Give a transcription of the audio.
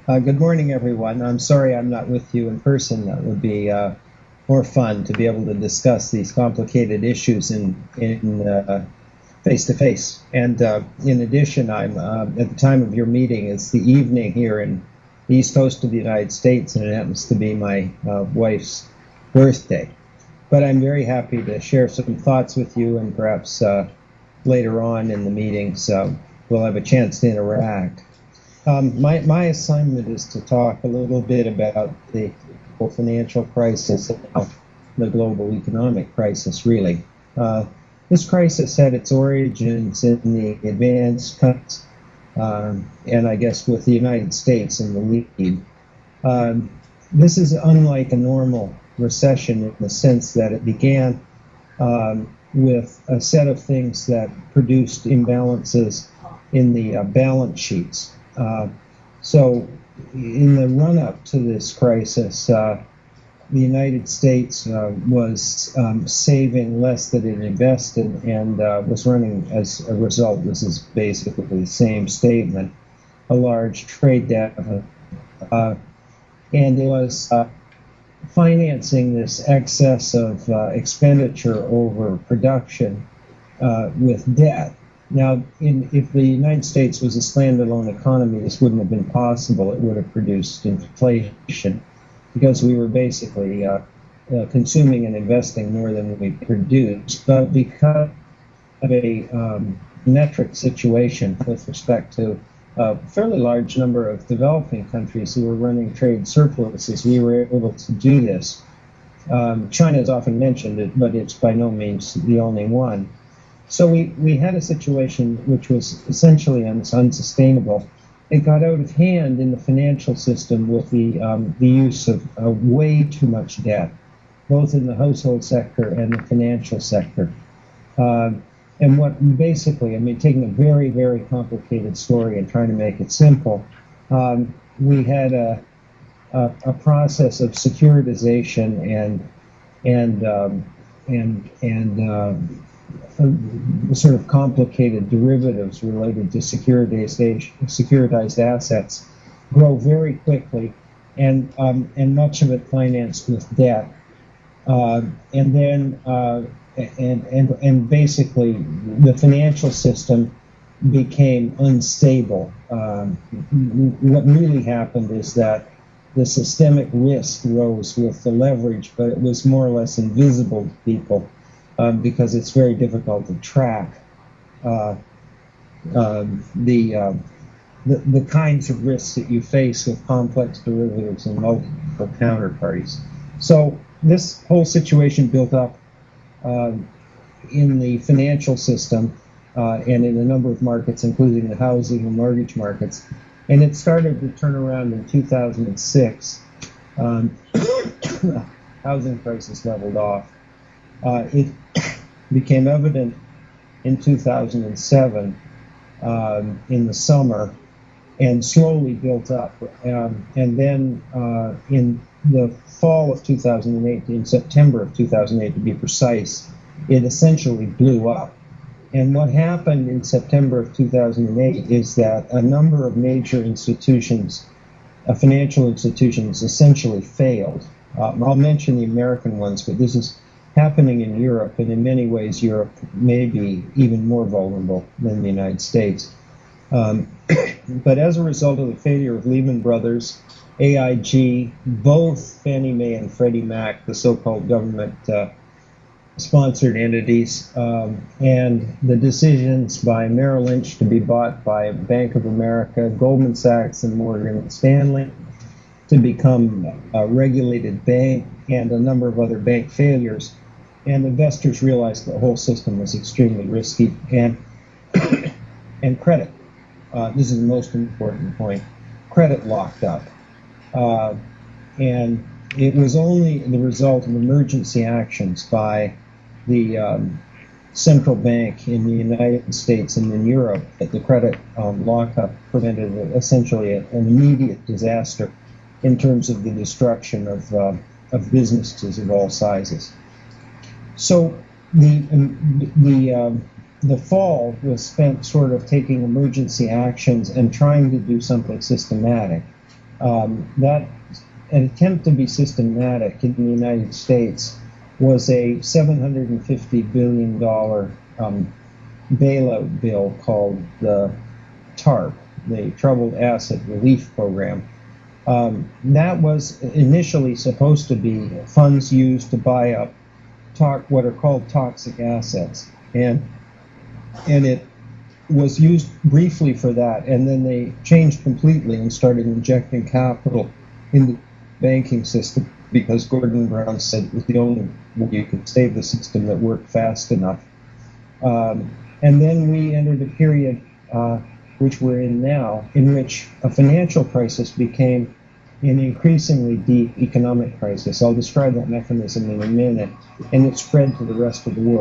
Good morning, everyone. I'm sorry I'm not with you in person. That would be more fun to be able to discuss these complicated issues in face to face. And in addition, I'm at the time of your meeting. It's the evening here in the East Coast of the United States, and it happens to be my wife's birthday. But I'm very happy to share some thoughts with you, and perhaps later on in the meetings we'll have a chance to interact. My assignment is to talk a little bit about the global financial crisis and the global economic crisis, really. This crisis had its origins in the advanced countries, and I guess with the United States in the lead. This is unlike a normal recession in the sense that it began with a set of things that produced imbalances in the balance sheets. So in the run-up to this crisis, the United States was saving less than it invested and was running, as a result, this is basically the same statement, a large trade deficit. And it was financing this excess of expenditure over production with debt. Now, if the United States was a standalone economy, this wouldn't have been possible. It would have produced inflation because we were basically consuming and investing more than we produced. But because of a metric situation with respect to a fairly large number of developing countries who were running trade surpluses, we were able to do this. China is often mentioned, but it's by no means the only one. So we had a situation which was essentially unsustainable. It got out of hand in the financial system with the use of way too much debt, both in the household sector and the financial sector. And what basically, I mean, taking a very, very complicated story and trying to make it simple, we had a process of securitization and sort of complicated derivatives related to securitized assets grow very quickly, and much of it financed with debt, and basically the financial system became unstable. What really happened is that the systemic risk rose with the leverage, but it was more or less invisible to people. Because it's very difficult to track the kinds of risks that you face with complex derivatives and multiple counterparties. So this whole situation built up in the financial system and in a number of markets, including the housing and mortgage markets. And it started to turn around in 2006. Housing prices leveled off. It became evident in 2007 in the summer and slowly built up. And then in the fall of 2008, in September of 2008 to be precise, it essentially blew up. And what happened in September of 2008 is that a number of major institutions, financial institutions, essentially failed. I'll mention the American ones, but this is happening in Europe, and in many ways Europe may be even more vulnerable than the United States. But as a result of the failure of Lehman Brothers, AIG, both Fannie Mae and Freddie Mac, the so-called government sponsored entities, and the decisions by Merrill Lynch to be bought by Bank of America, Goldman Sachs, and Morgan Stanley to become a regulated bank, and a number of other bank failures. And investors realized the whole system was extremely risky, and credit. This is the most important point. Credit locked up. And it was only the result of emergency actions by the central bank in the United States and in Europe that the credit lockup prevented essentially an immediate disaster in terms of the destruction of businesses of all sizes. So the fall was spent sort of taking emergency actions and trying to do something systematic. That an attempt to be systematic in the United States was a $750 billion bailout bill called the TARP, the Troubled Asset Relief Program. That was initially supposed to be funds used to buy up what are called toxic assets, and it was used briefly for that, and then they changed completely and started injecting capital in the banking system because Gordon Brown said it was the only way you could save the system that worked fast enough. And then we entered a period, which we're in now, in which a financial crisis became an increasingly deep economic crisis. I'll describe that mechanism in a minute, and it spread to the rest of the world.